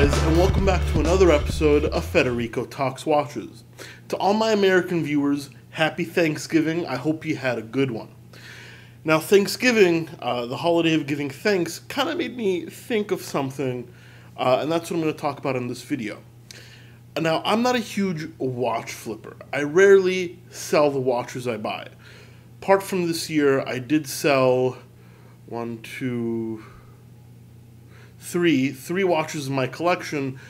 guys, and welcome back to another episode of Federico Talks Watches. To all my American viewers, happy Thanksgiving. I hope you had a good one. Now, Thanksgiving, the holiday of giving thanks, kind of made me think of something, and that's what I'm going to talk about in this video. Now, I'm not a huge watch flipper. I rarely sell the watches I buy. Apart from this year, I did sell three watches in my collection,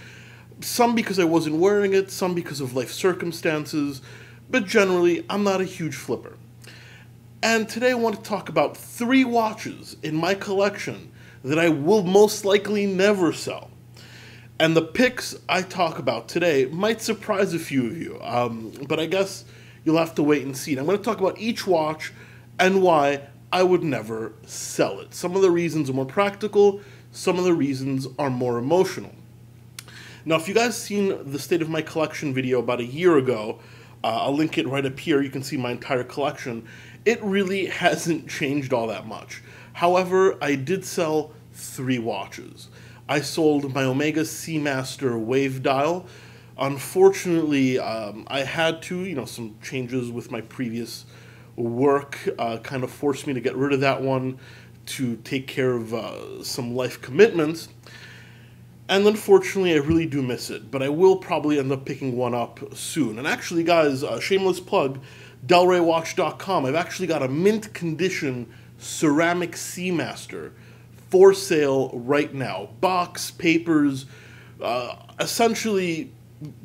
some because I wasn't wearing it, some because of life circumstances, but generally, I'm not a huge flipper. And today I want to talk about 3 watches in my collection that I will most likely never sell. And the picks I talk about today might surprise a few of you, but I guess you'll have to wait and see. And I'm going to talk about each watch and why I would never sell it. Some of the reasons are more practical, some of the reasons are more emotional. Now, if you guys seen the State of My Collection video about a year ago, I'll link it right up here. You can see my entire collection. It really hasn't changed all that much. However, I did sell 3 watches. I sold my Omega Seamaster wave dial. Unfortunately, I had to, some changes with my previous work kind of forced me to get rid of that one to take care of some life commitments. And unfortunately, I really do miss it, but I will probably end up picking one up soon. And actually, guys, shameless plug, DelReyWatch.com, I've actually got a mint condition ceramic Seamaster for sale right now. Box, papers, essentially,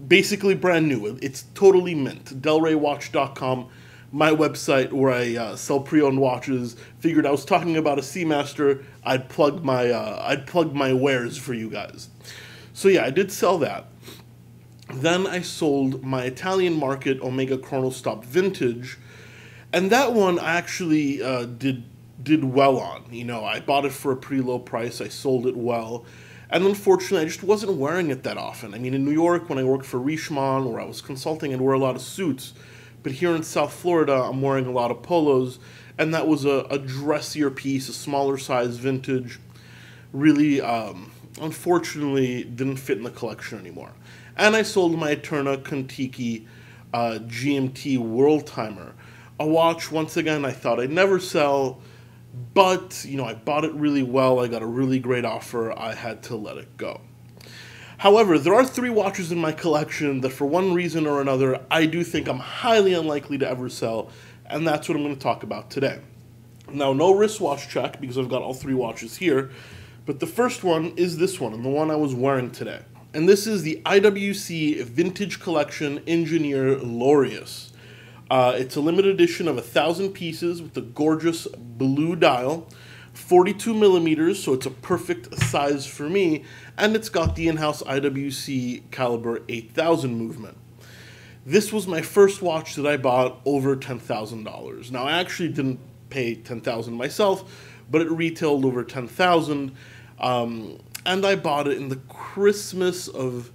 basically brand new. It's totally mint. DelReyWatch.com, my website where I sell pre-owned watches. Figured I was talking about a Seamaster, I'd plug my wares for you guys. So yeah, I did sell that. Then I sold my Italian market Omega Chronostop Vintage, and that one I actually did well on. I bought it for a pretty low price. I sold it well. And unfortunately, I just wasn't wearing it that often. I mean, in New York, when I worked for Richemont or I was consulting, I'd wear a lot of suits. But here in South Florida, I'm wearing a lot of polos, and that was a dressier piece, a smaller size vintage. Really, unfortunately, didn't fit in the collection anymore. And I sold my Eterna Contiki GMT World Timer, a watch, once again, I thought I'd never sell, but, I bought it really well. I got a really great offer. I had to let it go. However, there are 3 watches in my collection that for one reason or another, I do think I'm highly unlikely to ever sell, and that's what I'm going to talk about today. Now, no wristwatch check, because I've got all 3 watches here, but the first one is this one, and the one I was wearing today. And this is the IWC Vintage Collection Ingenieur Laureus. It's a limited edition of 1,000 pieces with a gorgeous blue dial, 42 millimeters, so it's a perfect size for me, and it's got the in-house IWC caliber 8000 movement. This was my first watch that I bought over $10,000. Now, I actually didn't pay $10,000 myself, but it retailed over $10,000, and I bought it in the Christmas of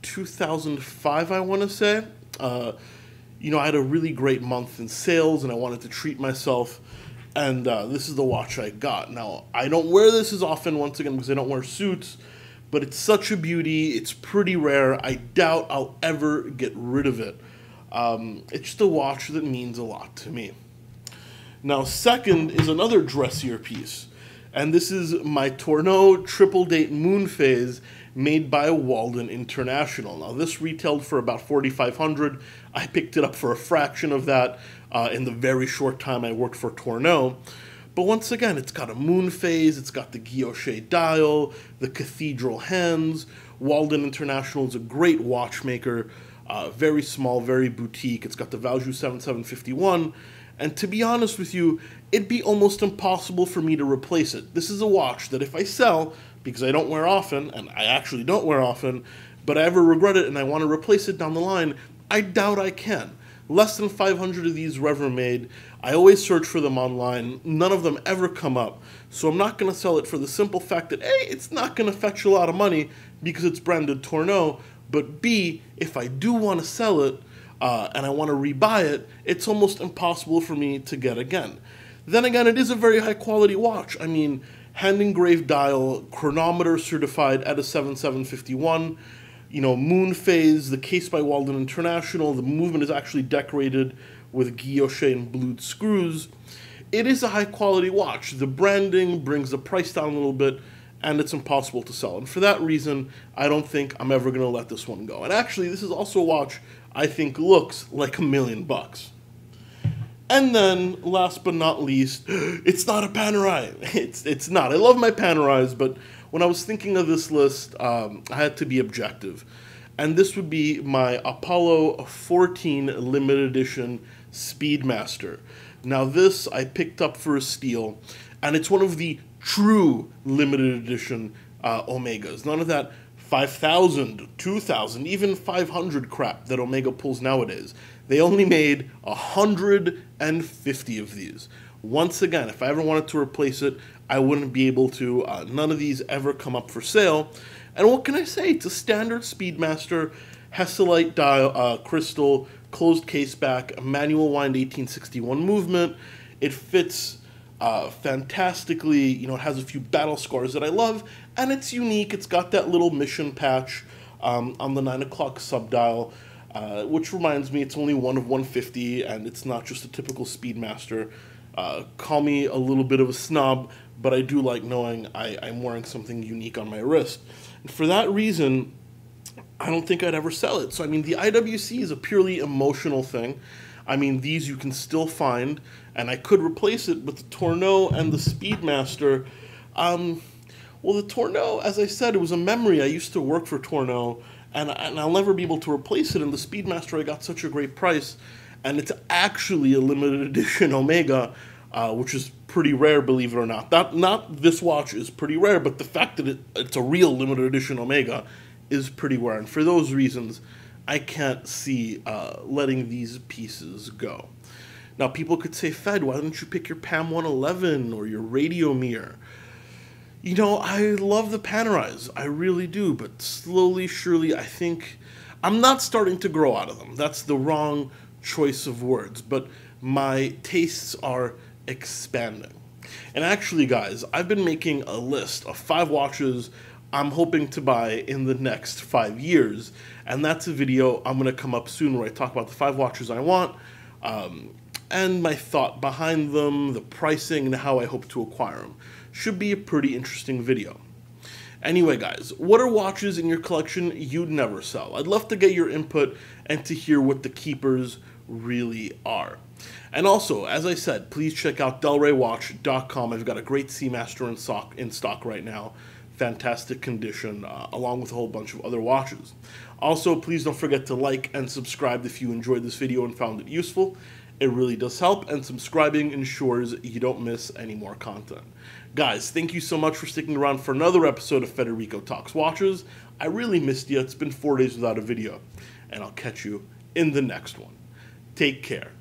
2005, I want to say. I had a really great month in sales, and I wanted to treat myself. And this is the watch I got. Now, I don't wear this as often, once again, because I don't wear suits, but it's such a beauty. It's pretty rare. I doubt I'll ever get rid of it. It's just a watch that means a lot to me. Now, second is another dressier piece, and this is my Tourneau Triple Date Moon Phase made by Walden International. Now, this retailed for about $4,500. I picked it up for a fraction of that in the very short time I worked for Tourneau. But once again, it's got a moon phase, it's got the guilloche dial, the cathedral hands. Walden International is a great watchmaker, very small, very boutique. It's got the Valjoux 7751. And to be honest with you, it'd be almost impossible for me to replace it. This is a watch that if I sell, because I don't wear often, and I actually don't wear often, but I ever regret it and I want to replace it down the line, I doubt I can. Less than 500 of these were ever made. I always search for them online. None of them ever come up. So I'm not going to sell it for the simple fact that, A, it's not going to fetch a lot of money because it's branded Tourneau, but B, if I do want to sell it and I want to rebuy it, it's almost impossible for me to get again. Then again, it is a very high quality watch. I mean, hand-engraved dial, chronometer certified at a 7751, moon phase, the case by Walden International, the movement is actually decorated with guilloche and blued screws. It is a high-quality watch. The branding brings the price down a little bit, and it's impossible to sell. And for that reason, I don't think I'm ever going to let this one go. And actually, this is also a watch I think looks like $1 million. And then, last but not least, it's not a Panerai. It's not. I love my Panerais, but when I was thinking of this list, I had to be objective. And this would be my Apollo 14 limited edition Speedmaster. Now this I picked up for a steal, and it's one of the true limited edition Omegas. None of that 5,000, 2,000, even 500 crap that Omega pulls nowadays. They only made 150 of these. Once again, if I ever wanted to replace it, I wouldn't be able to. None of these ever come up for sale. And what can I say? It's a standard Speedmaster, Hesselite dial, crystal, closed case back, a manual wind 1861 movement. It fits fantastically. It has a few battle scars that I love, and it's unique. It's got that little mission patch on the 9 o'clock subdial, which reminds me it's only one of 150, and it's not just a typical Speedmaster. Call me a little bit of a snob, but I do like knowing I'm wearing something unique on my wrist. And for that reason, I don't think I'd ever sell it. So, the IWC is a purely emotional thing. These you can still find, and I could replace it with the Tourneau and the Speedmaster. Well, the Tourneau, as I said, it was a memory. I used to work for Tourneau, and I'll never be able to replace it. And the Speedmaster, I got such a great price, and it's actually a limited edition Omega, which is pretty rare, believe it or not. Not this watch is pretty rare, but the fact that it's a real limited edition Omega is pretty rare. And for those reasons, I can't see letting these pieces go. Now, people could say, Fed, why don't you pick your PAM 111 or your Radio Mirror? I love the Panerais. I really do. But slowly, surely, I think I'm not starting to grow out of them. That's the wrong choice of words. But my tastes are expanding. And actually, guys, I've been making a list of 5 watches I'm hoping to buy in the next 5 years. And that's a video I'm going to come up soon where I talk about the 5 watches I want, and my thought behind them, the pricing, and how I hope to acquire them. Should be a pretty interesting video. Anyway, guys, what are watches in your collection you'd never sell? I'd love to get your input and to hear what the keepers really are. And also, as I said, please check out delraywatch.com. I've got a great Seamaster in stock right now. Fantastic condition, along with a whole bunch of other watches. Also, please don't forget to like and subscribe if you enjoyed this video and found it useful. It really does help, and subscribing ensures you don't miss any more content. Guys, thank you so much for sticking around for another episode of Federico Talks Watches. I really missed you. It's been 4 days without a video, and I'll catch you in the next one. Take care.